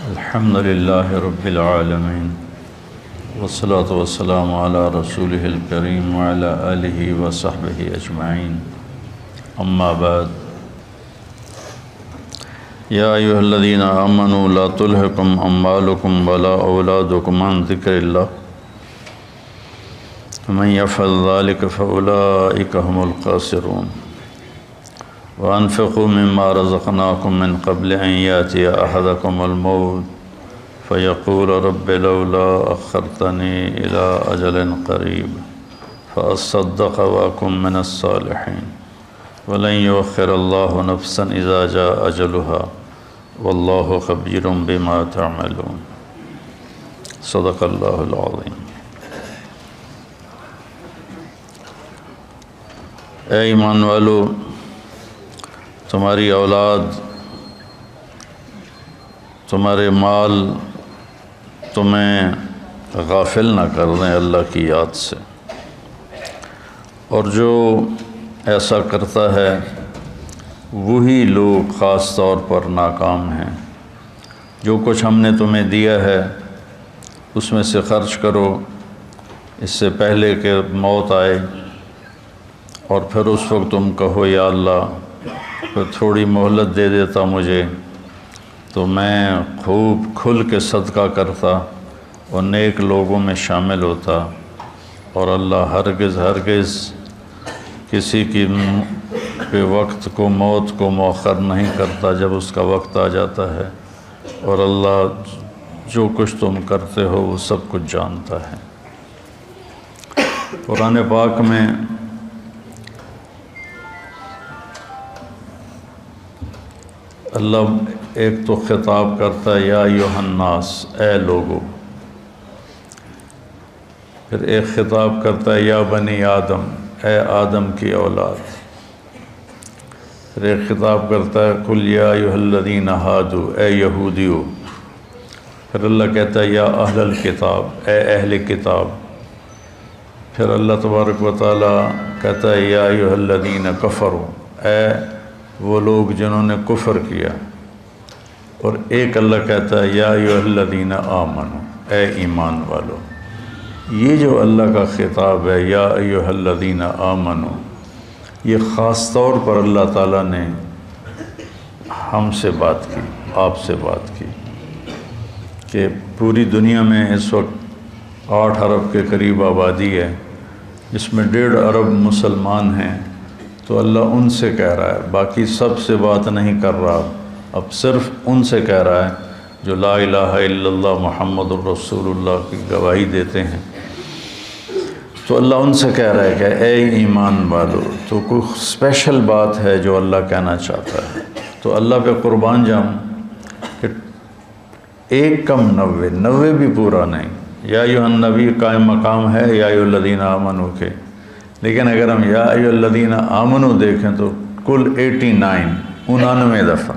الحمد لله رب العالمين والصلاة والسلام على رسوله الكريم وعلى آله وصحبه أجمعين أما بعد يا أيها الذين آمنوا لا تلهكم أموالكم ولا أولادكم عن ذكر الله ومن يفعل ذلك فأولئك هم الخاسرون وأنفقوا مما رزقناكم من قبل أن يأتي أحدكم الموت فيقول رب لولا أخرتني إلى أجل قريب فأصدق وأكن من الصالحين ولن يؤخر الله نفسا إذا جاء أجلها والله خبير بما تعملون صدق الله العظيم۔ اے ایمان والو، تمہاری اولاد، تمہارے مال تمہیں غافل نہ کر دیں اللہ کی یاد سے، اور جو ایسا کرتا ہے وہی لوگ خاص طور پر ناکام ہیں۔ جو کچھ ہم نے تمہیں دیا ہے اس میں سے خرچ کرو اس سے پہلے کہ موت آئے، اور پھر اس وقت تم کہو یا اللہ پھر تھوڑی مہلت دے دیتا مجھے تو میں خوب کھل کے صدقہ کرتا اور نیک لوگوں میں شامل ہوتا، اور اللہ ہرگز کسی کی وقت کو، موت کو مؤخر نہیں کرتا جب اس کا وقت آ جاتا ہے، اور اللہ جو کچھ تم کرتے ہو وہ سب کچھ جانتا ہے۔ قرآن پاک میں اللہ ایک تو خطاب کرتا ہے یا ایھا الناس، اے لوگو، پھر ایک خطاب کرتا ہے یا بنی آدم، اے آدم کی اولاد، پھر ایک خطاب کرتا ہے قل یا ایھا الذین ہادوا، اے یہودیو، پھر اللہ کہتا ہے یا اہل الکتاب، اے اہل کتاب، پھر اللہ تبارک و تعالیٰ کہتا ہے یا ایھا الذین کفروا، اے وہ لوگ جنہوں نے کفر کیا، اور ایک اللہ کہتا ہے یا ایھا الذین آمنوا، اے ایمان والو۔ یہ جو اللہ کا خطاب ہے یا ایھا الذین آمنوا، یہ خاص طور پر اللہ تعالیٰ نے ہم سے بات کی، آپ سے بات کی، کہ پوری دنیا میں اس وقت 8 ارب کے قریب آبادی ہے، جس میں 1.5 ارب مسلمان ہیں، تو اللہ ان سے کہہ رہا ہے، باقی سب سے بات نہیں کر رہا، اب صرف ان سے کہہ رہا ہے جو لا الہ الا اللہ محمد الرسول اللہ کی گواہی دیتے ہیں۔ تو اللہ ان سے کہہ رہا ہے کہ اے ایمان والو، تو کوئی اسپیشل بات ہے جو اللہ کہنا چاہتا ہے، تو اللہ پہ قربان جاؤں کہ 1 کم 90 بھی پورا نہیں۔ یا ایھا النبی قائم مقام ہے یا ایھا الذین آمنوا کے، لیکن اگر ہم یا ایھا الذین آمنوا دیکھیں تو کل 99 دفعہ،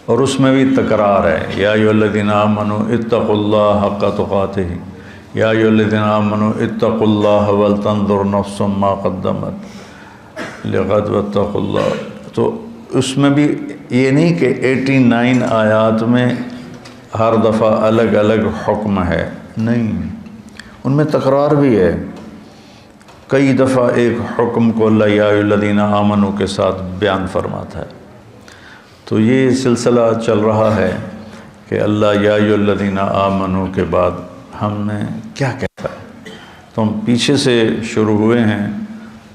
اور اس میں بھی تکرار ہے یا ایھا الذین آمنوا اتقوا اللہ حق تقاتہ، یا ایھا الذین آمنوا اتقوا اللہ ولتنظر نفس ما قدمت لغد واتقوا اللہ۔ تو اس میں بھی یہ نہیں کہ 89 آیات میں ہر دفعہ الگ الگ حکم ہے، نہیں، ان میں تکرار بھی ہے۔ کئی دفعہ ایک حکم کو اللہ یا ایھا الذین آمنوا کے ساتھ بیان فرماتا ہے۔ تو یہ سلسلہ چل رہا ہے کہ اللہ یا ایھا الذین آمنوا کے بعد ہم نے کیا کہتا ہے، تو ہم پیچھے سے شروع ہوئے ہیں،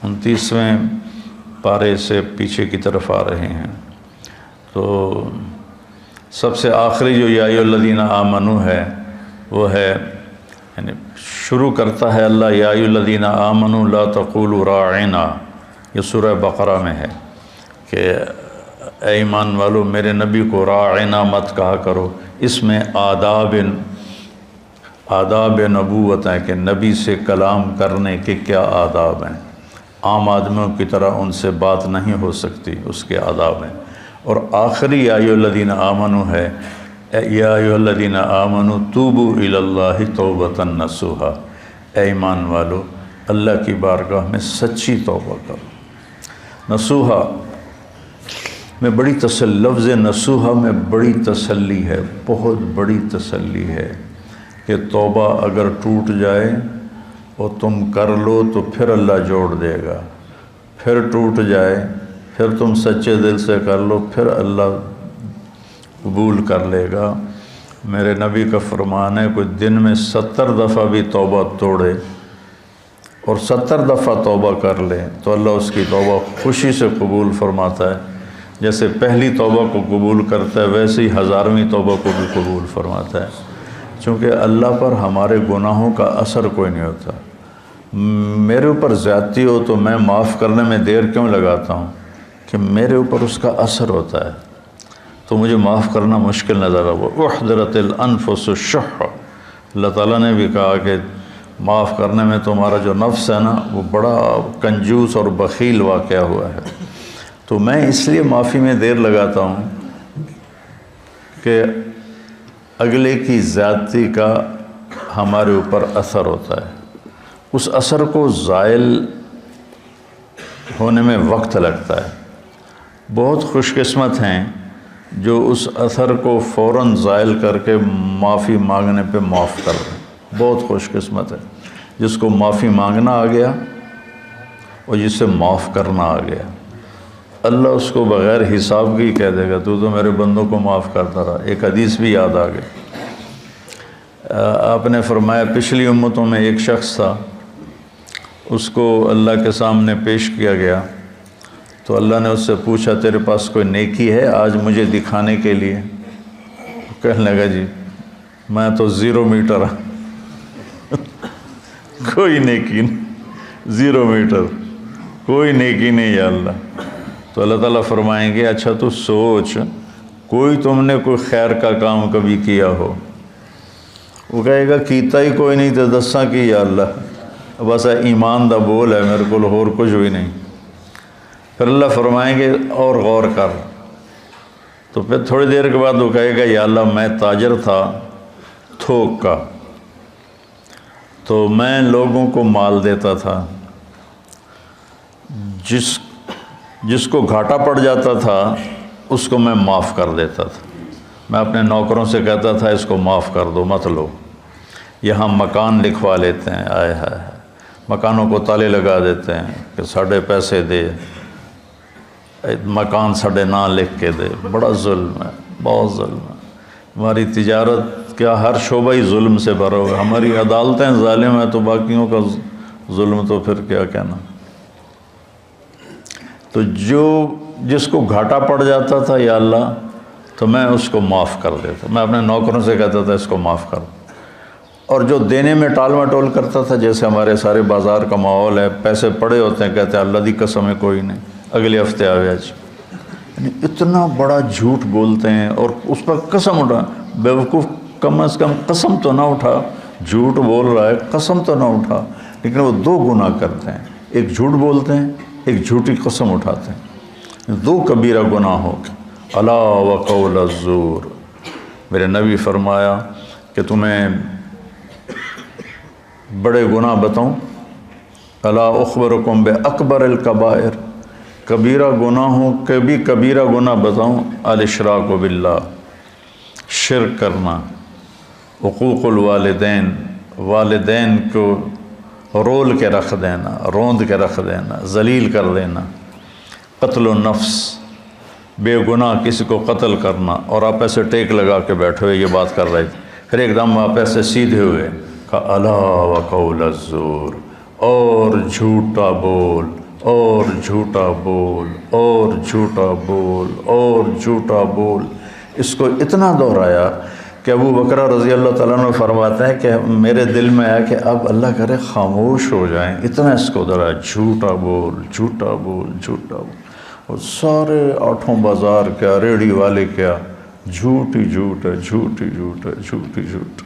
29ویں پارے سے پیچھے کی طرف آ رہے ہیں۔ تو سب سے آخری جو یا ایھا الذین آمنوا ہے وہ ہے، یعنی شروع کرتا ہے اللہ یا ایھا الذین آمنوا لا تقولوا راعنا، یہ سورہ بقرہ میں ہے کہ اے ایمان والو میرے نبی کو راعنا مت کہا کرو۔ اس میں آداب نبوت ہیں کہ نبی سے کلام کرنے کے کیا آداب ہیں، عام آدمیوں کی طرح ان سے بات نہیں ہو سکتی، اس کے آداب ہیں۔ اور آخری یا ایھا الذین آمنوا ہے یا ایھا الذین آمنوا توبوا الی اللہ توبۃ نصوحا، اے ایمان والو اللہ کی بارگاہ میں سچی توبہ کرو۔ نصوحا میں بڑی لفظ نصوحہ میں بڑی تسلی ہے، بہت بڑی تسلی ہے کہ توبہ اگر ٹوٹ جائے اور تم کر لو تو پھر اللہ جوڑ دے گا، پھر ٹوٹ جائے پھر تم سچے دل سے کر لو پھر اللہ قبول کر لے گا۔ میرے نبی کا فرمان ہے کوئی دن میں 70 دفعہ بھی توبہ توڑے اور 70 دفعہ توبہ کر لے تو اللہ اس کی توبہ خوشی سے قبول فرماتا ہے، جیسے پہلی توبہ کو قبول کرتا ہے ویسے ہی 1000ویں توبہ کو بھی قبول فرماتا ہے، چونکہ اللہ پر ہمارے گناہوں کا اثر کوئی نہیں ہوتا۔ میرے اوپر زیادتی ہو تو میں معاف کرنے میں دیر کیوں لگاتا ہوں کہ میرے اوپر اس کا اثر ہوتا ہے، تو مجھے معاف کرنا مشکل نظر آئے۔ احضرت الانفس الشح، اللہ تعالیٰ نے بھی کہا کہ معاف کرنے میں تمہارا جو نفس ہے نا وہ بڑا کنجوس اور بخیل واقعہ ہوا ہے۔ تو میں اس لیے معافی میں دیر لگاتا ہوں کہ اگلے کی زیادتی کا ہمارے اوپر اثر ہوتا ہے، اس اثر کو زائل ہونے میں وقت لگتا ہے۔ بہت خوش قسمت ہیں جو اس اثر کو فوراً زائل کر کے معافی مانگنے پہ معاف کر دیں، بہت خوش قسمت ہے جس کو معافی مانگنا آ گیا اور جس سے معاف کرنا آ گیا۔ اللہ اس کو بغیر حساب کی کہہ دے گا تو میرے بندوں کو معاف کرتا رہا۔ ایک حدیث بھی یاد آ گئی، آپ نے فرمایا پچھلی امتوں میں ایک شخص تھا، اس کو اللہ کے سامنے پیش کیا گیا تو اللہ نے اس سے پوچھا تیرے پاس کوئی نیکی ہے آج مجھے دکھانے کے لیے؟ کہنے لگا جی میں تو 0 میٹر کوئی نیکی نہیں، 0 میٹر کوئی نیکی نہیں یا اللہ۔ تو اللہ تعالیٰ فرمائیں گے اچھا تو سوچ کوئی تم نے کوئی خیر کا کام کبھی کیا ہو؟ وہ کہے گا کیتا ہی کوئی نہیں تو دساں کی یا اللہ، بس ایمان دا بول ہے میرے کو اور کچھ بھی نہیں۔ پھر اللہ فرمائیں گے اور غور کر، تو پھر تھوڑی دیر کے بعد وہ کہے گا یا اللہ میں تاجر تھا تھوک کا، تو میں لوگوں کو مال دیتا تھا، جس کو گھاٹا پڑ جاتا تھا اس کو میں معاف کر دیتا تھا۔ میں اپنے نوکروں سے کہتا تھا اس کو معاف کر دو مت لو، یہاں مکان لکھوا لیتے ہیں، آئے ہائے مکانوں کو تالے لگا دیتے ہیں کہ ساڑھے پیسے دے، مکان ساڑھے نہ لکھ کے دے، بڑا ظلم ہے، بہت ظلم ہے۔ ہماری تجارت کیا ہر شعبہ ہی ظلم سے بھرا ہوا ہے، ہماری عدالتیں ظالم ہیں تو باقیوں کا ظلم تو پھر کیا کہنا۔ تو جس کو گھاٹا پڑ جاتا تھا یا اللہ تو میں اس کو معاف کر دیتا، میں اپنے نوکروں سے کہتا تھا اس کو معاف کر دو۔ اور جو دینے میں ٹال مٹول کرتا تھا، جیسے ہمارے سارے بازار کا ماحول ہے، پیسے پڑے ہوتے ہیں کہتے ہیں اللہ دی قسم ہے کوئی نہیں اگلے ہفتے آوے آج، یعنی اتنا بڑا جھوٹ بولتے ہیں اور اس پر قسم اٹھا۔ بیوقوف کم از کم قسم تو نہ اٹھا، جھوٹ بول رہا ہے قسم تو نہ اٹھا، لیکن وہ 2 گناہ کرتے ہیں، ایک جھوٹ بولتے ہیں ایک جھوٹی قسم اٹھاتے ہیں، 2 کبیرہ گناہ ہو گئے۔ الا وقول الزور، میرے نبی فرمایا کہ تمہیں بڑے گناہ بتاؤں، الا اخبرکم باکبر الکبائر، کبیرہ گناہوں کے بھی کبیرہ گناہ بتاؤں، الاشراک باللہ، شرک کرنا، حقوق الوالدین، والدین کو رول کے رکھ دینا، روند کے رکھ دینا، ذلیل کر دینا، قتل النفس، بے گناہ کسی کو قتل کرنا، اور آپ ایسے ٹیک لگا کے بیٹھے ہوئے یہ بات کر رہے تھے، پھر ایک دم آپ ایسے سیدھے ہوئے کہا الا وقول الزور، اور جھوٹا بول اور جھوٹا بول اور جھوٹا بول اور جھوٹا بول۔ اس کو اتنا دہرایا کہ ابو بکر رضی اللہ تعالیٰ عنہ فرماتے ہیں کہ میرے دل میں آیا کہ اب اللہ کرے خاموش ہو جائیں، اتنا اس کو دہرایا، جھوٹا بول جھوٹا بول جھوٹا بول، اور سارے 8 بازار کیا ریڑھی والے کیا جھوٹ ہی جھوٹ ہے، جھوٹ ہی جھوٹ ہے، جھوٹ ہی جھوٹ۔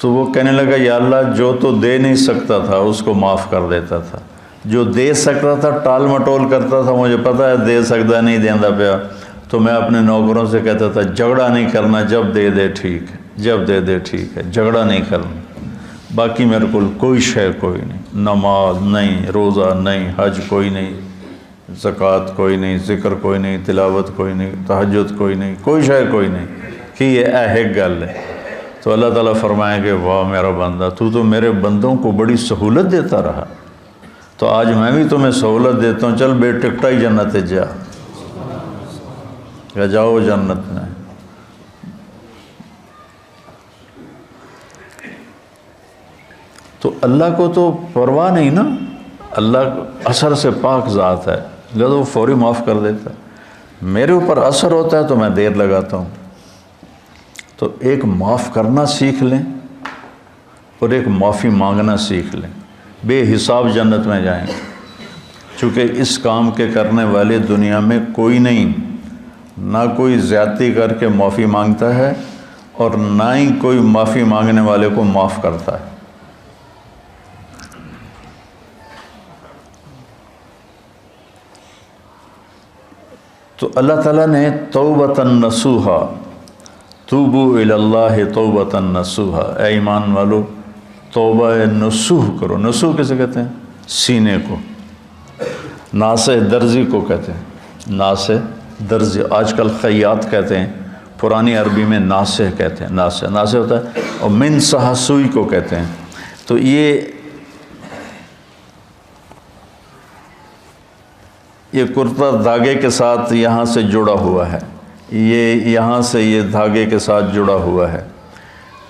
تو وہ کہنے لگا یا اللہ جو تو دے نہیں سکتا تھا اس کو معاف کر دیتا تھا، جو دے سکتا تھا ٹال مٹول کرتا تھا، مجھے پتہ ہے دے سکتا نہیں دیندہ پیا، تو میں اپنے نوکروں سے کہتا تھا جھگڑا نہیں کرنا، جب دے دے ٹھیک ہے، جب دے دے ٹھیک ہے، جھگڑا نہیں کرنا، باقی میرے کو کوئی شے کوئی نہیں، نماز نہیں، روزہ نہیں، حج کوئی نہیں، زکوٰۃ کوئی نہیں، ذکر کوئی نہیں، تلاوت کوئی نہیں، تہجد کوئی نہیں، کوئی شے کوئی نہیں کہ یہ ایک گل ہے، تو اللہ تعالیٰ فرمائیں گے واہ میرا بندہ، تو میرے بندوں کو بڑی سہولت دیتا رہا، تو آج میں بھی تمہیں سہولت دیتا ہوں، چل بے ٹکٹا ہی جنت جا، کہ جاؤ جنت میں۔ تو اللہ کو تو پرواہ نہیں نا، اللہ اثر سے پاک ذات ہے، لہذا وہ فوری معاف کر دیتا ہے۔ میرے اوپر اثر ہوتا ہے تو میں دیر لگاتا ہوں۔ تو ایک معاف کرنا سیکھ لیں اور ایک معافی مانگنا سیکھ لیں، بے حساب جنت میں جائیں گے، چونکہ اس کام کے کرنے والے دنیا میں کوئی نہیں، نہ کوئی زیادتی کر کے معافی مانگتا ہے اور نہ ہی کوئی معافی مانگنے والے کو معاف کرتا ہے۔ تو اللہ تعالیٰ نے توبۃ نصوحا، توبوا الی اللہ توبۃ نصوحا، اے ایمان والو توبہ نصوح کرو۔ نصوح کسے کہتے ہیں؟ سینے کو، ناصح درزی کو کہتے ہیں، ناصح درزی، آج کل خیاط کہتے ہیں، پرانی عربی میں ناصح کہتے ہیں، ناصح ہوتا ہے، اور من صح سوئی کو کہتے ہیں۔ تو یہ کرتا دھاگے کے ساتھ یہاں سے جڑا ہوا ہے، یہ یہاں سے یہ دھاگے کے ساتھ جڑا ہوا ہے،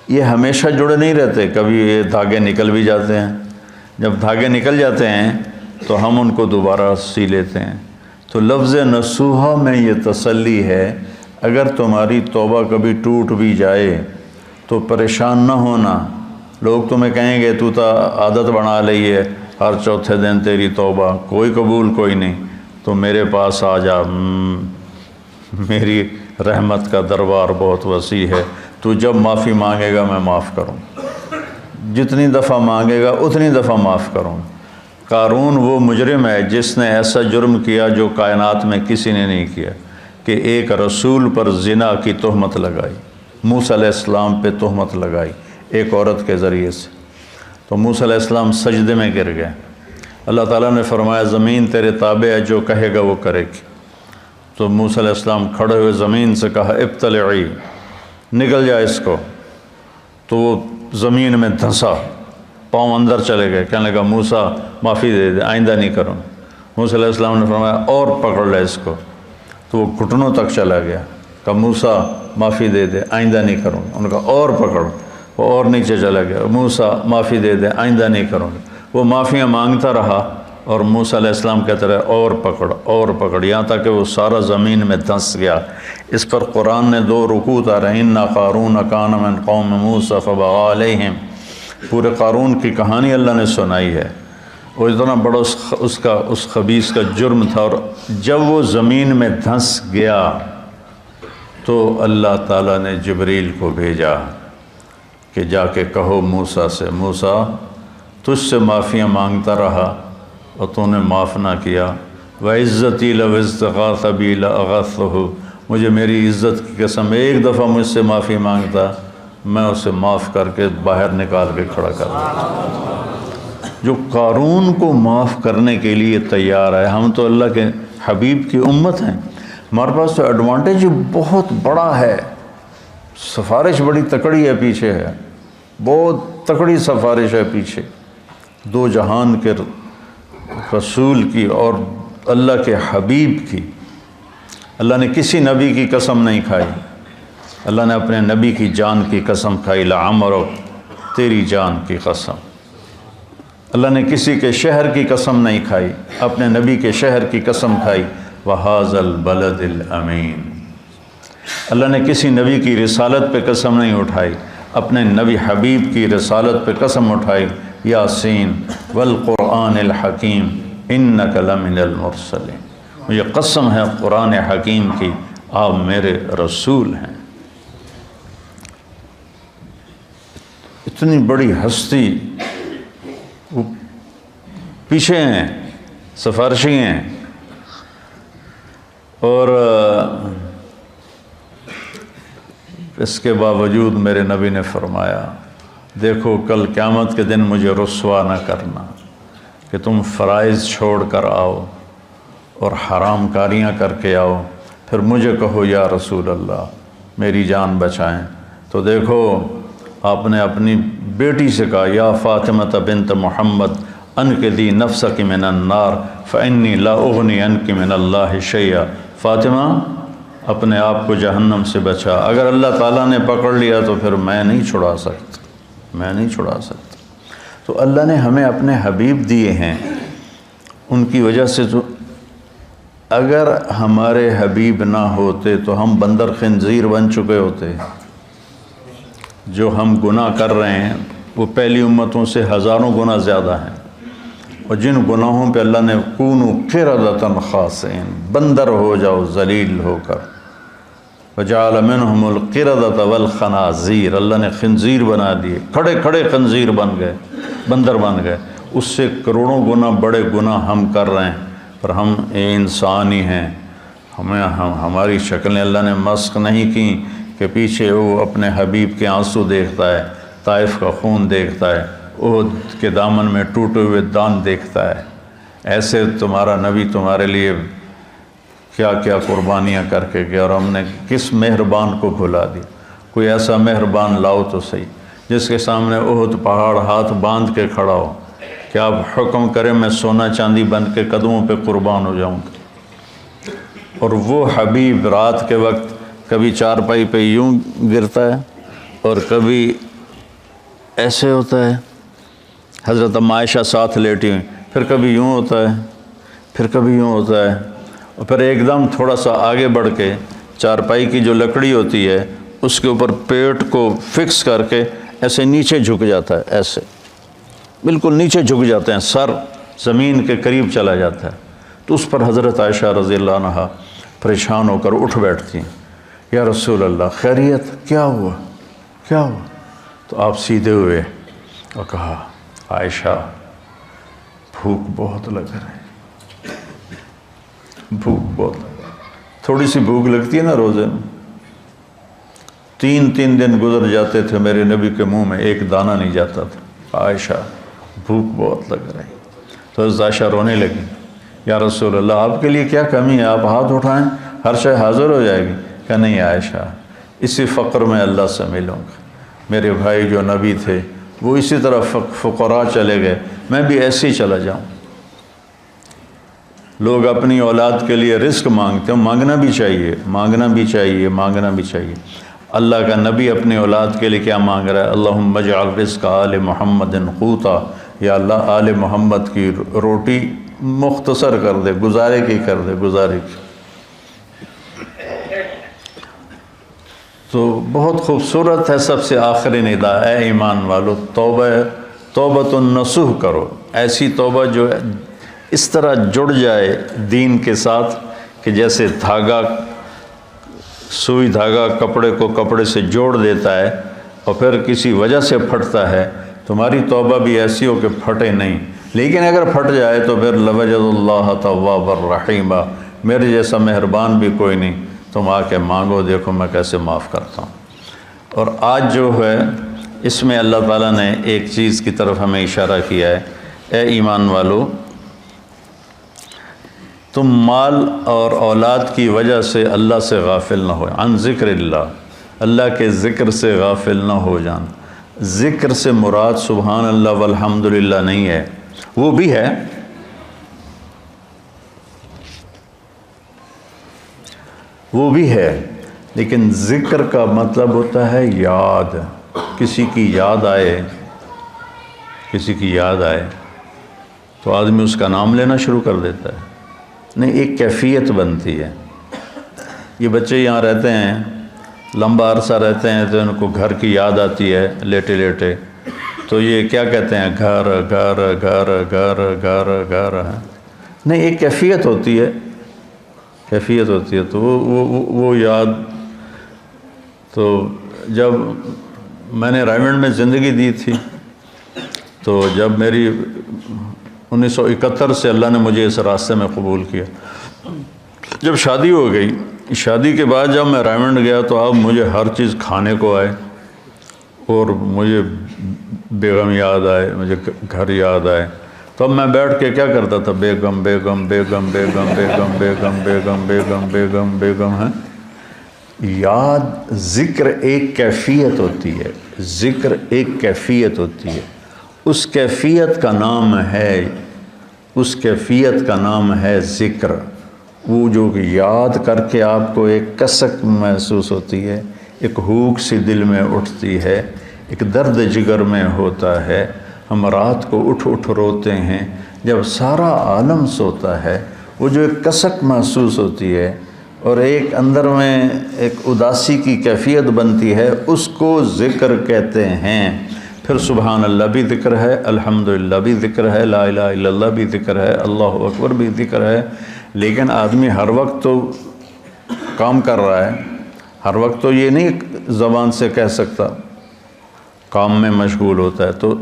یہ ہمیشہ جڑے نہیں رہتے، کبھی یہ دھاگے نکل بھی جاتے ہیں، جب دھاگے نکل جاتے ہیں تو ہم ان کو دوبارہ سی لیتے ہیں۔ تو لفظ نصوحہ میں یہ تسلی ہے، اگر تمہاری توبہ کبھی ٹوٹ بھی جائے تو پریشان نہ ہونا، لوگ تمہیں کہیں گے تو عادت بنا لی ہے، ہر چوتھے دن تیری توبہ، کوئی قبول کوئی نہیں، تو میرے پاس آ جا، میری رحمت کا دربار بہت وسیع ہے، تو جب معافی مانگے گا میں معاف کروں، جتنی دفعہ مانگے گا اتنی دفعہ معاف کروں۔ قارون وہ مجرم ہے جس نے ایسا جرم کیا جو کائنات میں کسی نے نہیں کیا، کہ ایک رسول پر زنا کی تہمت لگائی، موسیٰ علیہ السلام پہ تہمت لگائی ایک عورت کے ذریعے سے، تو موسیٰ علیہ السلام سجدے میں گر گئے۔ اللہ تعالیٰ نے فرمایا زمین تیرے تابع ہے، جو کہے گا وہ کرے گی۔ تو موسیٰ علیہ السلام کھڑے ہوئے زمین سے کہا ابتلعی، نکل جائے اس کو، تو وہ زمین میں دھنسا، پاؤں اندر چلے گئے، کہنے لگا موسیٰ معافی دے دے، آئندہ نہیں کروں۔ موسیٰ علیہ السلام نے فرمایا اور پکڑ لے اس کو، تو وہ گھٹنوں تک چلا گیا، کہا موسیٰ معافی دے دے، آئندہ نہیں کروں۔ انہوں نے کہا اور پکڑ، وہ اور نیچے چلا گیا، موسیٰ معافی دے دے، آئندہ نہیں کروں۔ وہ معافیاں مانگتا رہا اور موسیٰ علیہ السلام کہتے رہے اور پکڑ اور پکڑ، یہاں تک کہ وہ سارا زمین میں دھنس گیا۔ اس پر قرآن نے 2 رکوع اتارے، اِنَّ قَارُونَ كَانَ مِن قَوْمِ مُوسَىٰ فَبَغَىٰ عَلَيْهِمْ، پورے قارون کی کہانی اللہ نے سنائی ہے، وہ اتنا بڑا اس خبیث کا جرم تھا، اور جب وہ زمین میں دھنس گیا تو اللہ تعالیٰ نے جبریل کو بھیجا کہ جا کے کہو موسیٰ سے، موسیٰ تجھ سے معافیاں مانگتا رہا اور تو نے معاف نہ کیا، وَعِزَّتِي لَوْ اسْتَغَاثَ بِي لَأَغَثْتُهُ، مجھے میری عزت کی قسم ایک دفعہ مجھ سے معافی مانگتا، میں اسے معاف کر کے باہر نکال کے کھڑا کر دیتا۔ جو قارون کو معاف کرنے کے لیے تیار ہے، ہم تو اللہ کے حبیب کی امت ہیں، ہمارے پاس تو ایڈوانٹیج بہت بڑا ہے، سفارش بڑی تکڑی ہے پیچھے ہے، بہت تکڑی سفارش ہے پیچھے، 2 جہان کے رسول کی اور اللہ کے حبیب کی۔ اللہ نے کسی نبی کی قسم نہیں کھائی، اللہ نے اپنے نبی کی جان کی قسم کھائی، لعمرک، تیری جان کی قسم۔ اللہ نے کسی کے شہر کی قسم نہیں کھائی، اپنے نبی کے شہر کی قسم کھائی، وَهَٰذَا الْبَلَدِ الْأَمِينِ۔ اللہ نے کسی نبی کی رسالت پہ قسم نہیں اٹھائی، اپنے نبی حبیب کی رسالت پہ قسم اٹھائی، یاسین والقرآن الحکیم انک لمن المرسلین، مجھے قسم ہے قرآن حکیم کی، آپ میرے رسول ہیں۔ اتنی بڑی ہستی وہ پیچھے ہیں، سفارشی ہیں، اور اس کے باوجود میرے نبی نے فرمایا دیکھو کل قیامت کے دن مجھے رسوا نہ کرنا کہ تم فرائض چھوڑ کر آؤ اور حرام کاریاں کر کے آؤ، پھر مجھے کہو یا رسول اللہ میری جان بچائیں۔ تو دیکھو آپ نے اپنی بیٹی سے کہا یا فاطمہ بنت محمد انقذی نفسک من النار فانی لا اغنی عنک من اللہ شیئا، فاطمہ اپنے آپ کو جہنم سے بچا، اگر اللہ تعالیٰ نے پکڑ لیا تو پھر میں نہیں چھڑا سکتا، میں نہیں چھڑا سکتا۔ تو اللہ نے ہمیں اپنے حبیب دیے ہیں، ان کی وجہ سے تو اگر ہمارے حبیب نہ ہوتے تو ہم بندر خنزیر بن چکے ہوتے۔ جو ہم گناہ کر رہے ہیں وہ پہلی امتوں سے ہزاروں گنا زیادہ ہیں، اور جن گناہوں پہ اللہ نے کونوا قردۃ خاسئین، بندر ہو جاؤ ذلیل ہو کر، وجعل منہم القردۃ والخنازیر، اللہ نے خنزیر بنا دیے، کھڑے کھڑے خنزیر بن گئے، بندر بن گئے۔ اس سے کروڑوں گنا بڑے گناہ ہم کر رہے ہیں، پر ہم انسان ہی ہیں، ہماری شکلیں اللہ نے مسخ نہیں کی کہ پیچھے وہ اپنے حبیب کے آنسو دیکھتا ہے، طائف کا خون دیکھتا ہے، احد کے دامن میں ٹوٹے ہوئے دان دیکھتا ہے۔ ایسے تمہارا نبی تمہارے لیے کیا کیا قربانیاں کر کے گیا، اور ہم نے کس مہربان کو بھلا دیا۔ کوئی ایسا مہربان لاؤ تو صحیح جس کے سامنے احد پہاڑ ہاتھ باندھ کے کھڑا ہو کہ آپ حکم کریں میں سونا چاندی بن کے قدموں پہ قربان ہو جاؤں گا۔ اور وہ حبیب رات کے وقت کبھی چارپائی پہ یوں گرتا ہے اور کبھی ایسے ہوتا ہے، حضرت عائشہ ساتھ لیٹی ہوئی، پھر کبھی یوں ہوتا ہے، پھر کبھی یوں ہوتا ہے، اور پھر ایک دم تھوڑا سا آگے بڑھ کے چارپائی کی جو لکڑی ہوتی ہے اس کے اوپر پیٹ کو فکس کر کے ایسے نیچے جھک جاتا ہے، ایسے بالکل نیچے جھک جاتے ہیں، سر زمین کے قریب چلا جاتا ہے۔ تو اس پر حضرت عائشہ رضی اللہ عنہا پریشان ہو کر اٹھ بیٹھتی ہیں، یا رسول اللہ خیریت، کیا ہوا کیا ہوا؟ تو آپ سیدھے ہوئے اور کہا عائشہ بھوک بہت لگ رہی، بھوک بہت لگ رہی، تھوڑی سی بھوک لگتی ہے نا روزے میں، 3 دن گزر جاتے تھے میرے نبی کے منہ میں ایک دانہ نہیں جاتا تھا، عائشہ بھوک بہت لگ رہی۔ تو حضرت عائشہ رونے لگی، یا رسول اللہ آپ کے لیے کیا کمی ہے، آپ ہاتھ اٹھائیں ہر شے حاضر ہو جائے گی۔ کہ نہیں عائشہ، اسی فقر میں اللہ سے ملوں گا، میرے بھائی جو نبی تھے وہ اسی طرح فقراء چلے گئے، میں بھی ایسے ہی چلا جاؤں۔ لوگ اپنی اولاد کے لیے رزق مانگتے ہیں، مانگنا بھی چاہیے، مانگنا بھی چاہیے، مانگنا بھی چاہیے۔ اللہ کا نبی اپنی اولاد کے لیے کیا مانگ رہا ہے؟ اللہم اجعل رزق آل محمد قوتا، یا اللہ آل محمد کی روٹی مختصر کر دے، گزارے کی کر دے، گزارے کی۔ تو بہت خوبصورت ہے سب سے آخری ندا، اے ایمان والو توبۃ النصوح کرو، ایسی توبہ جو اس طرح جڑ جائے دین کے ساتھ کہ جیسے دھاگا، سوئی دھاگا کپڑے کو کپڑے سے جوڑ دیتا ہے اور پھر کسی وجہ سے پھٹتا ہے، تمہاری توبہ بھی ایسی ہو کہ پھٹے نہیں، لیکن اگر پھٹ جائے تو پھر لوجد اللہ توابا الرحیمہ، میرے جیسا مہربان بھی کوئی نہیں، تم آ کے مانگو دیکھو میں کیسے معاف کرتا ہوں۔ اور آج جو ہے اس میں اللہ تعالیٰ نے ایک چیز کی طرف ہمیں اشارہ کیا ہے، اے ایمان والو تم مال اور اولاد کی وجہ سے اللہ سے غافل نہ ہو، عن ذکر اللہ، اللہ کے ذکر سے غافل نہ ہو جان۔ ذکر سے مراد سبحان اللہ والحمدللہ نہیں ہے، وہ بھی ہے، وہ بھی ہے، لیکن ذکر کا مطلب ہوتا ہے یاد، کسی کی یاد آئے، کسی کی یاد آئے تو آدمی اس کا نام لینا شروع کر دیتا ہے، نہیں ایک کیفیت بنتی ہے۔ یہ بچے یہاں رہتے ہیں، لمبا عرصہ رہتے ہیں تو ان کو گھر کی یاد آتی ہے لیٹے لیٹے، تو یہ کیا کہتے ہیں، گھر گھر گھر گھر گھر گھر، نہیں ایک کیفیت ہوتی ہے، کیفیت ہوتی ہے، تو وہ یاد۔ تو جب میں نے رائمنڈ میں زندگی دی تھی تو جب میری 1971 سے اللہ نے مجھے اس راستے میں قبول کیا، جب شادی ہو گئی، شادی کے بعد جب میں رائمنڈ گیا تو اب مجھے ہر چیز کھانے کو آئے، اور مجھے بیگم یاد آئے، مجھے گھر یاد آئے، تو اب میں بیٹھ کے کیا کرتا تھا؟ بیگم بیگم بیگم بیگم بیگم بیگم بیگم بیگم بیگم بیگم ہے. یاد ذکر ایک کیفیت ہوتی ہے، ذکر ایک کیفیت ہوتی ہے، اس کیفیت کا نام ہے، اس کیفیت کا نام ہے ذکر. وہ جو یاد کر کے آپ کو ایک کسک محسوس ہوتی ہے، ایک ہوک سی دل میں اٹھتی ہے، ایک درد جگر میں ہوتا ہے. ہم رات کو اٹھ اٹھ روتے ہیں جب سارا عالم سوتا ہے. وہ جو ایک کسک محسوس ہوتی ہے اور ایک اندر میں ایک اداسی کی کیفیت بنتی ہے، اس کو ذکر کہتے ہیں. پھر سبحان اللہ بھی ذکر ہے، الحمدللہ بھی ذکر ہے، لا الہ الا اللہ بھی ذکر ہے، اللہ اکبر بھی ذکر ہے. لیکن آدمی ہر وقت تو کام کر رہا ہے، ہر وقت تو یہ نہیں زبان سے کہہ سکتا، کام میں مشغول ہوتا ہے. تو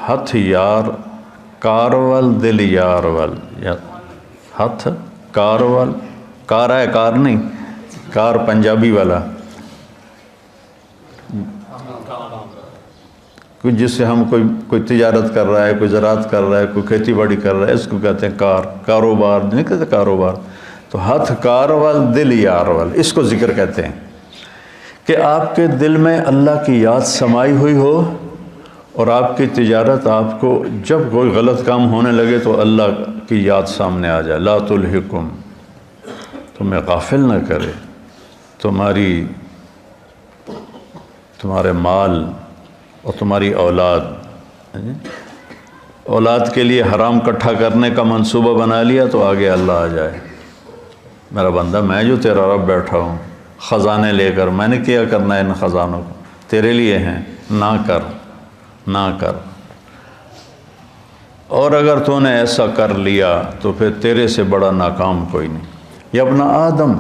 ہتھ یار کارول دل یار ول، ہتھ کارول، کار ہے کار نہیں، کار پنجابی والا، کوئی جس سے ہم کوئی تجارت کر رہا ہے، کوئی زراعت کر رہا ہے، کوئی کھیتی باڑی کر رہا ہے، اس کو کہتے ہیں کار. کاروبار نہیں کہتے کاروبار. تو ہتھ کارول دل یارول، اس کو ذکر کہتے ہیں کہ آپ کے دل میں اللہ کی یاد سمائی ہوئی ہو اور آپ کی تجارت آپ کو جب کوئی غلط کام ہونے لگے تو اللہ کی یاد سامنے آ جائے. لا تلہکم، تمہیں غافل نہ کرے تمہارے مال اور تمہاری اولاد. اولاد کے لیے حرام کٹھا کرنے کا منصوبہ بنا لیا تو آگے اللہ آ جائے، میرا بندہ میں جو تیرا رب بیٹھا ہوں خزانے لے کر، میں نے کیا کرنا ہے ان خزانوں کو، تیرے لیے ہیں، نہ کر نہ کر. اور اگر تو نے ایسا کر لیا تو پھر تیرے سے بڑا ناکام کوئی نہیں. یا ابن آدم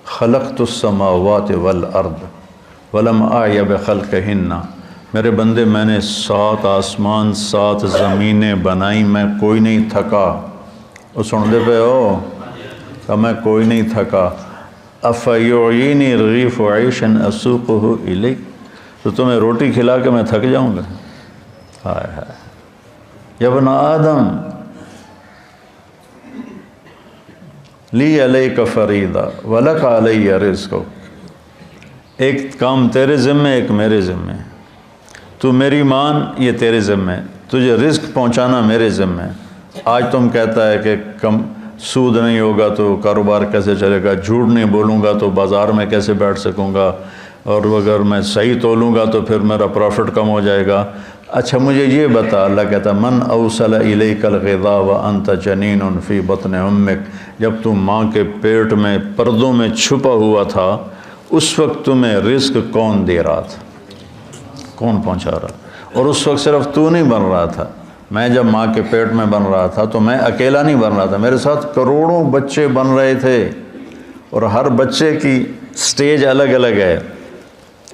خلقت السماوات والارض ولم اعی بخلقہن، میرے بندے میں نے 7 آسمان 7 زمینیں بنائی، میں کوئی نہیں تھکا. وہ سن دے پہ ہو کہ میں کوئی نہیں تھکا. افیعینی رغیف عیشا اسوقہ الیک، تو تمہیں روٹی کھلا کے میں تھک جاؤں گا؟ ہائے ہائے. یا ابن آدم لی علیک فریضہ ولک علی رزق، ایک کام تیرے ذمے ایک میرے ذمے. تو میری مان، یہ تیرے ذمے، تجھے رزق پہنچانا میرے ذمے. آج تم کہتا ہے کہ کم سود نہیں ہوگا تو کاروبار کیسے چلے گا، جھوٹ نہیں بولوں گا تو بازار میں کیسے بیٹھ سکوں گا، اور اگر میں صحیح تولوں گا تو پھر میرا پروفٹ کم ہو جائے گا. اچھا مجھے یہ بتا، اللہ کہتا من اوصل الیک الغذاء وانت جنین فی بطن امک، جب تم ماں کے پیٹ میں پردوں میں چھپا ہوا تھا اس وقت تمہیں رزق کون دے رہا تھا، کون پہنچا رہا؟ اور اس وقت صرف تو نہیں بن رہا تھا، میں جب ماں کے پیٹ میں بن رہا تھا تو میں اکیلا نہیں بن رہا تھا، میرے ساتھ کروڑوں بچے بن رہے تھے، اور ہر بچے کی سٹیج الگ الگ ہے.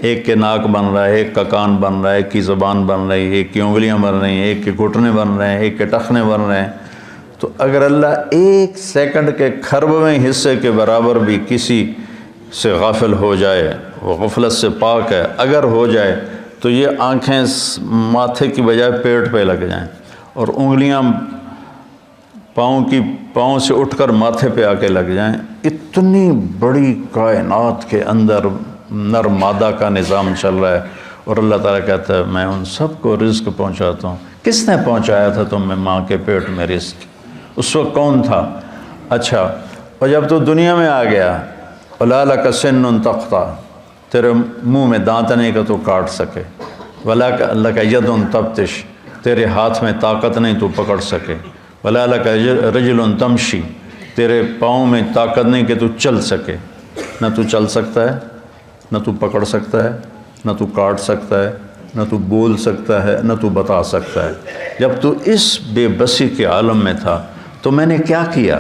ایک کے ناک بن رہا ہے، ایک کا کان بن رہا ہے، ایک کی زبان بن رہی ہے، ایک کی انگلیاں بن رہی ہیں، ایک کے گھٹنے بن رہے ہیں، ایک کے ٹخنے بن رہے ہیں. تو اگر اللہ ایک سیکنڈ کے کھربویں حصے کے برابر بھی کسی سے غافل ہو جائے، وہ غفلت سے پاک ہے، اگر ہو جائے تو یہ آنکھیں ماتھے کی بجائے پیٹ پہ لگ جائیں اور انگلیاں پاؤں سے اٹھ کر ماتھے پہ آ کے لگ جائیں. اتنی بڑی کائنات کے اندر نر مادہ کا نظام چل رہا ہے، اور اللہ تعالیٰ کہتا ہے میں ان سب کو رزق پہنچاتا ہوں. کس نے پہنچایا تھا تم میں ماں کے پیٹ میں رزق؟ اس وقت کون تھا؟ اچھا، اور جب تو دنیا میں آ گیا، وَلَا لَكَ سِنٌّ تَقْطَعُ، تیرے منہ میں دانت نہیں کہ تو کاٹ سکے، وَلَا لَكَ يَدٌ تَبْطِشُ، تیرے ہاتھ میں طاقت نہیں تو پکڑ سکے، وَلَا لَكَ رِجْلٌ تَمْشِي، تیرے پاؤں میں طاقت نہیں کہ تو چل سکے. نہ تو چل سکتا ہے، نہ تو پکڑ سکتا ہے، نہ تو کاٹ سکتا ہے، نہ تو بول سکتا ہے، نہ تو بتا سکتا ہے. جب تو اس بے بسی کے عالم میں تھا تو میں نے کیا کیا؟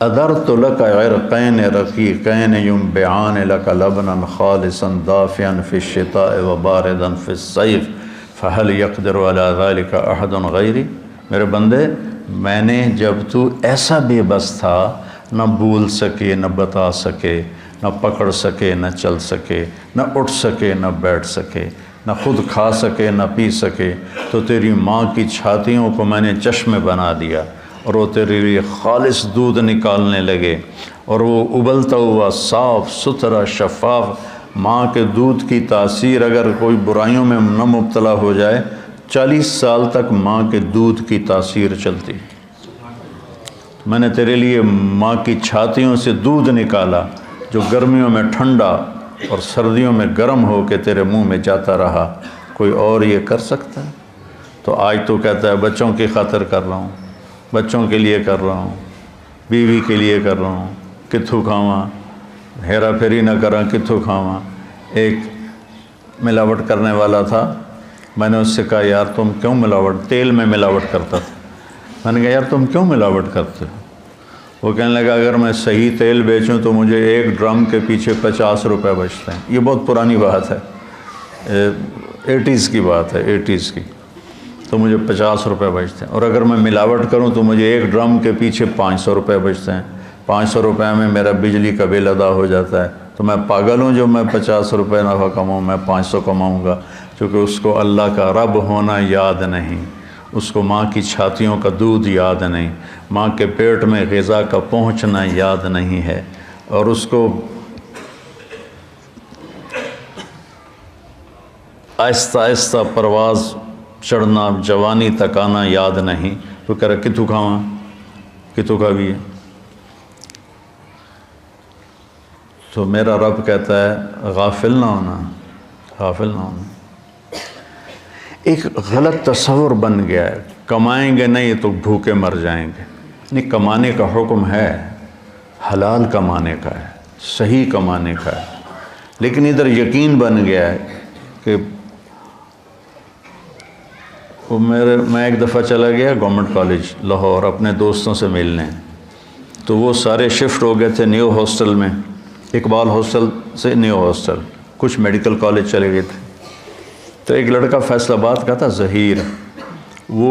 اَدَرْتُ لَكَ عِرْقَيْنِ رَقِيقَيْنِ يُنْبِعَانِ لَكَ لَبْنًا خَالِصًا دَافِيًا فِي الشِّتَاءِ وَبَارِدًا فِي الصَّيْفِ فَهَلْ يَقْدِرُ عَلَى ذَلِكَ أَحَدٌ غَيْرِي. میرے بندے، میں نے جب تو ایسا بے بس تھا، نہ بول سکے، نہ بتا سکے، نہ پکڑ سکے، نہ چل سکے، نہ اٹھ سکے، نہ بیٹھ سکے، نہ خود کھا سکے نہ پی سکے، تو تیری ماں کی چھاتیوں کو میں نے چشمے بنا دیا اور وہ تیرے لیے خالص دودھ نکالنے لگے، اور وہ ابلتا ہوا صاف ستھرا شفاف ماں کے دودھ کی تاثیر اگر کوئی برائیوں میں نہ مبتلا ہو جائے، 40 سال تک ماں کے دودھ کی تاثیر چلتی۔ میں نے تیرے لیے ماں کی چھاتیوں سے دودھ نکالا جو گرمیوں میں ٹھنڈا اور سردیوں میں گرم ہو کے تیرے منہ میں جاتا رہا، کوئی اور یہ کر سکتا ہے؟ تو آج تو کہتا ہے بچوں کی خاطر کر رہا ہوں، بچوں کے لیے کر رہا ہوں، بیوی کے لیے کر رہا ہوں، کتھوں کھاواں، ہیرا پھیری نہ کراں کتھوں کھاواں۔ ایک ملاوٹ کرنے والا تھا، میں نے اس سے کہا یار تم کیوں ملاوٹ، تیل میں ملاوٹ کرتا تھا، میں نے کہا یار تم کیوں ملاوٹ کرتے ہو؟ وہ کہنے لگا اگر میں صحیح تیل بیچوں تو مجھے ایک ڈرم کے پیچھے 50 روپے بچتے ہیں۔ یہ بہت پرانی بات ہے، 80s کی بات ہے، 80s کی، تو مجھے 50 روپے بچتے ہیں، اور اگر میں ملاوٹ کروں تو مجھے ایک ڈرم کے پیچھے 500 روپے بچتے ہیں۔ 500 روپے میں میرا بجلی کا بل ادا ہو جاتا ہے، تو میں پاگل ہوں جو میں 50 روپے نفع کماؤں، میں 500 کماؤں گا، کیونکہ اس کو اللہ کا رب ہونا یاد نہیں، اس کو ماں کی چھاتیوں کا دودھ یاد نہیں، ماں کے پیٹ میں غذا کا پہنچنا یاد نہیں ہے، اور اس کو آہستہ آہستہ پرواز چڑھنا، جوانی تک آنا یاد نہیں۔ تو کہہ رہا کتوں کھاواں، کتوں کا بھی ہے۔ تو میرا رب کہتا ہے غافل نہ ہونا، غافل نہ ہونا۔ ایک غلط تصور بن گیا ہے، کمائیں گے نہیں تو بھوکے مر جائیں گے۔ نہیں، کمانے کا حکم ہے، حلال کمانے کا ہے، صحیح کمانے کا ہے، لیکن ادھر یقین بن گیا ہے کہ میں ایک دفعہ چلا گیا گورنمنٹ کالج لاہور اپنے دوستوں سے ملنے، تو وہ سارے شفٹ ہو گئے تھے نیو ہاسٹل میں، اقبال ہاسٹل سے نیو ہاسٹل، کچھ میڈیکل کالج چلے گئے تھے۔ تو ایک لڑکا فیصل آباد کا تھا، ظہیر، وہ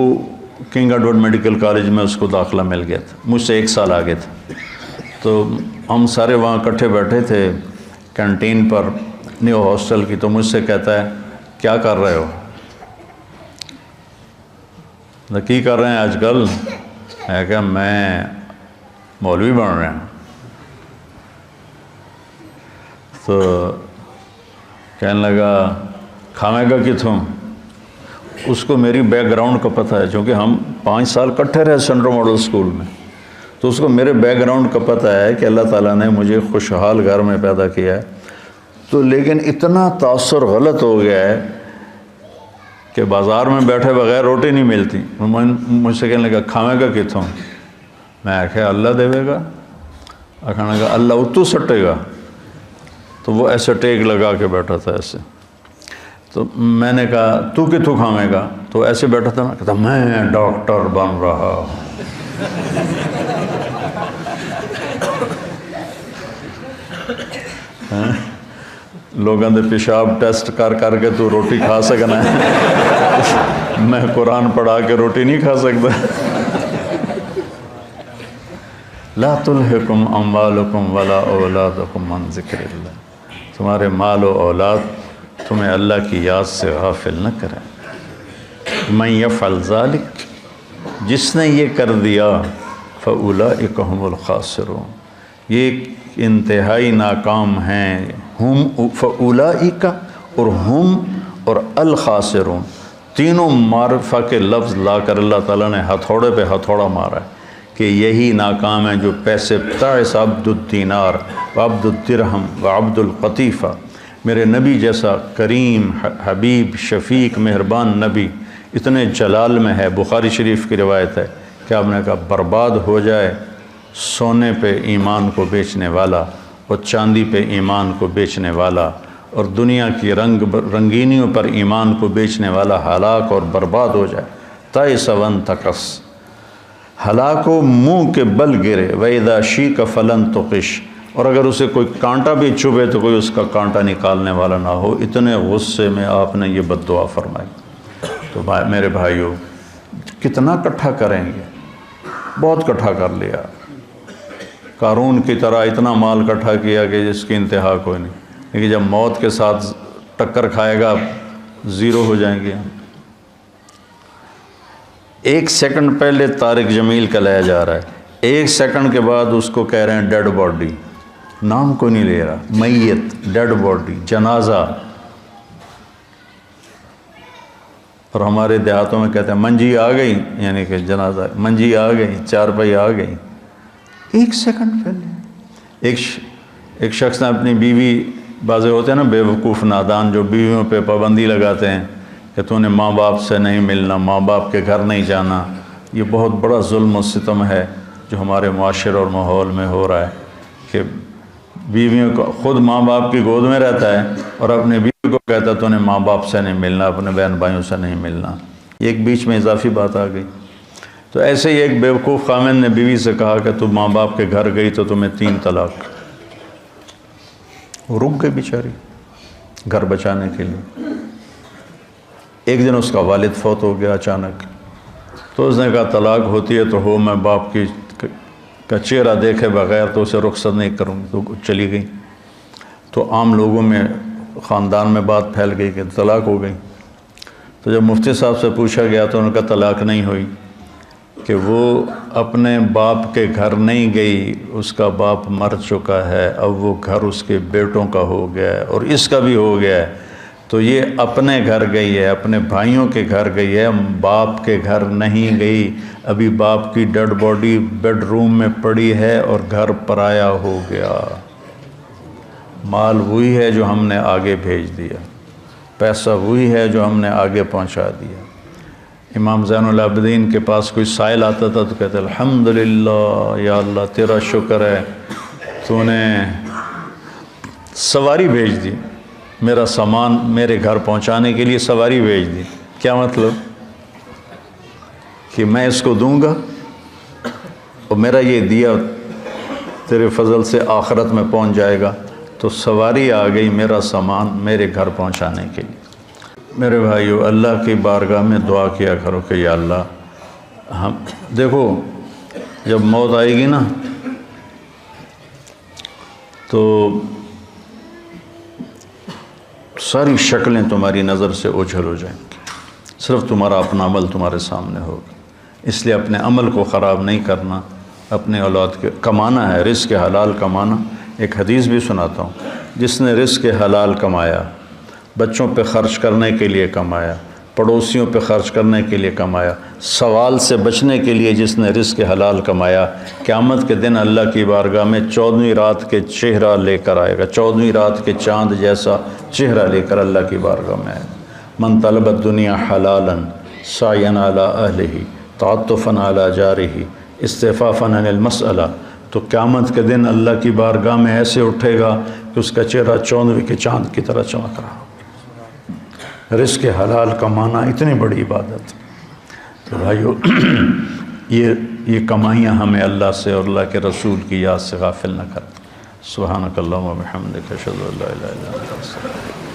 کنگ ایڈورڈ میڈیکل کالج میں اس کو داخلہ مل گیا تھا، مجھ سے 1 سال آگے تھا۔ تو ہم سارے وہاں اکٹھے بیٹھے تھے کینٹین پر نیو ہاسٹل کی، تو مجھ سے کہتا ہے کیا کر رہے ہو؟ کی کر رہے ہیں آج کل؟ ہے کہ میں مولوی بن رہے ہیں۔ تو کہنے لگا کھاویں گا کتوں؟ اس کو میری بیک گراؤنڈ کا پتہ ہے، چونکہ ہم 5 سال کٹھے رہے سینٹرل ماڈل اسکول میں، تو اس کو میرے بیک گراؤنڈ کا پتہ ہے کہ اللہ تعالیٰ نے مجھے خوشحال گھر میں پیدا کیا ہے۔ تو لیکن اتنا تاثر غلط ہو گیا ہے کہ بازار میں بیٹھے بغیر روٹی نہیں ملتی۔ مجھ سے کہنے لگا کھاویں گا کتوں؟ میں آخیا اللہ دے گا، کھانے لگا اللہ اتو سٹے گا۔ تو وہ ایسے ٹیک لگا کے بیٹھا تھا ایسے، تو میں نے کہا تو کتوں کھاویں گا؟ تو ایسے بیٹھا تھا، میں کہتا میں ڈاکٹر بن رہا ہوں۔ لوگوں دے پیشاب ٹیسٹ کر کر کے تو روٹی کھا سکنا ہے، میں قرآن پڑھا کے روٹی نہیں کھا سکتا۔ لا تلہکم اموالکم ولا اولادکم عن ذکر اللہ، تمہارے مال و اولاد تمہیں اللہ کی یاد سے غافل نہ کریں۔ من یفعل ذلک، جس نے یہ کر دیا، فاولئک هم الخاسرون، یہ انتہائی ناکام ہیں۔ ہم فاولئک اور ہم اور الخاسرون، تینوں معرفہ کے لفظ لا کر اللہ تعالیٰ نے ہتھوڑے پہ ہتھوڑا مارا ہے کہ یہی ناکام ہیں جو پیسے تعس عبد الدینار وعبد الدرہم وعبد القطیفہ، میرے نبی جیسا کریم حبیب شفیق مہربان نبی اتنے جلال میں ہے، بخاری شریف کی روایت ہے کہ آپ نے کہا برباد ہو جائے سونے پہ ایمان کو بیچنے والا اور چاندی پہ ایمان کو بیچنے والا اور دنیا کی رنگینیوں پر ایمان کو بیچنے والا ہلاک اور برباد ہو جائے۔ تائس وانتکس، ہلاک و منہ کے بل گرے، وَإِذَا شِيكَ فَلَن تُقِشْ، اور اگر اسے کوئی کانٹا بھی چبھے تو کوئی اس کا کانٹا نکالنے والا نہ ہو۔ اتنے غصے میں آپ نے یہ بد دعا فرمائی۔ تو میرے بھائیو، کتنا کٹھا کریں گے؟ بہت کٹھا کر لیا، قارون کی طرح اتنا مال کٹھا کیا کہ جس کی انتہا کوئی نہیں، لیکن جب موت کے ساتھ ٹکر کھائے گا زیرو ہو جائیں گے. 1 سیکنڈ پہلے طارق جمیل کا لایا جا رہا ہے، 1 سیکنڈ کے بعد اس کو کہہ رہے ہیں ڈیڈ باڈی، نام کو نہیں لے رہا، میت، ڈیڈ باڈی، جنازہ. اور ہمارے دیہاتوں میں کہتے ہیں منجی آ گئی، یعنی کہ جنازہ، منجی آ گئی، چارپائی آ گئی. 1 سیکنڈ پہلے ایک شخص نے اپنی بیوی، بعضے ہوتے ہیں نا بے وقوف نادان جو بیویوں پہ پابندی لگاتے ہیں کہ تو نے ماں باپ سے نہیں ملنا، ماں باپ کے گھر نہیں جانا. یہ بہت بڑا ظلم و ستم ہے جو ہمارے معاشرے اور ماحول میں ہو رہا ہے کہ بیویوں کو، خود ماں باپ کی گود میں رہتا ہے اور اپنے بیوی کو کہتا ہے تو نے ماں باپ سے نہیں ملنا، اپنے بہن بھائیوں سے نہیں ملنا. ایک بیچ میں اضافی بات آ گئی. تو ایسے ہی ایک بیوقوف خامن نے بیوی سے کہا کہ تو ماں باپ کے گھر گئی تو تمہیں 3 طلاق. وہ رک گئی بیچاری گھر بچانے کے لیے. ایک دن اس کا والد فوت ہو گیا اچانک، تو اس نے کہا طلاق ہوتی ہے تو ہو، میں باپ کا چہرہ دیکھے بغیر تو اسے رخصت نہیں کروں گی. تو چلی گئی. تو عام لوگوں میں، خاندان میں بات پھیل گئی کہ طلاق ہو گئی. تو جب مفتی صاحب سے پوچھا گیا تو ان کا طلاق نہیں ہوئی، کہ وہ اپنے باپ کے گھر نہیں گئی، اس کا باپ مر چکا ہے، اب وہ گھر اس کے بیٹوں کا ہو گیا ہے اور اس کا بھی ہو گیا ہے. تو یہ اپنے گھر گئی ہے، اپنے بھائیوں کے گھر گئی ہے، باپ کے گھر نہیں گئی. ابھی باپ کی ڈیڈ باڈی بیڈ روم میں پڑی ہے اور گھر پرایا ہو گیا. مال وہی ہے جو ہم نے آگے بھیج دیا، پیسہ وہی ہے جو ہم نے آگے پہنچا دیا. امام زین العابدین کے پاس کوئی سائل آتا تھا تو کہتے الحمدللہ یا اللہ تیرا شکر ہے تو نے سواری بھیج دی، میرا سامان میرے گھر پہنچانے کے لیے سواری بھیج دی. کیا مطلب؟ کہ میں اس کو دوں گا اور میرا یہ دیا تیرے فضل سے آخرت میں پہنچ جائے گا. تو سواری آ گئی میرا سامان میرے گھر پہنچانے کے لیے. میرے بھائیو، اللہ کی بارگاہ میں دعا کیا کرو کہ یا اللہ، ہم دیکھو جب موت آئے گی نا تو ساری شکلیں تمہاری نظر سے اوجھل ہو جائیں گی، صرف تمہارا اپنا عمل تمہارے سامنے ہوگا. اس لیے اپنے عمل کو خراب نہیں کرنا، اپنے اولاد کے کمانا ہے، رزق حلال کمانا. ایک حدیث بھی سناتا ہوں، جس نے رزق حلال کمایا، بچوں پہ خرچ کرنے کے لیے کمایا، پڑوسیوں پہ خرچ کرنے کے لیے کمایا، سوال سے بچنے کے لیے جس نے رزق حلال کمایا، قیامت کے دن اللہ کی بارگاہ میں 14ویں رات کے چہرہ لے کر آئے گا، 14ویں رات کے چاند جیسا چہرہ لے کر اللہ کی بارگاہ میں آئے گا. من طلب الدنیا حلالا سعیا علی اہلہ تعطفا علی جارہ استعفافا عن المسئلہ. تو قیامت کے دن اللہ کی بارگاہ میں ایسے اٹھے گا کہ اس کا چہرہ 14ویں کے چاند کی طرح چمک رہا. رزق حلال کمانا اتنی بڑی عبادت. تو بھائیو، یہ کمائیاں ہمیں اللہ سے اور اللہ کے رسول کی یاد سے غافل نہ کریں. سبحانک اللہم و بحمدک، اشہد ان لا الہ الا انت، استغفرک.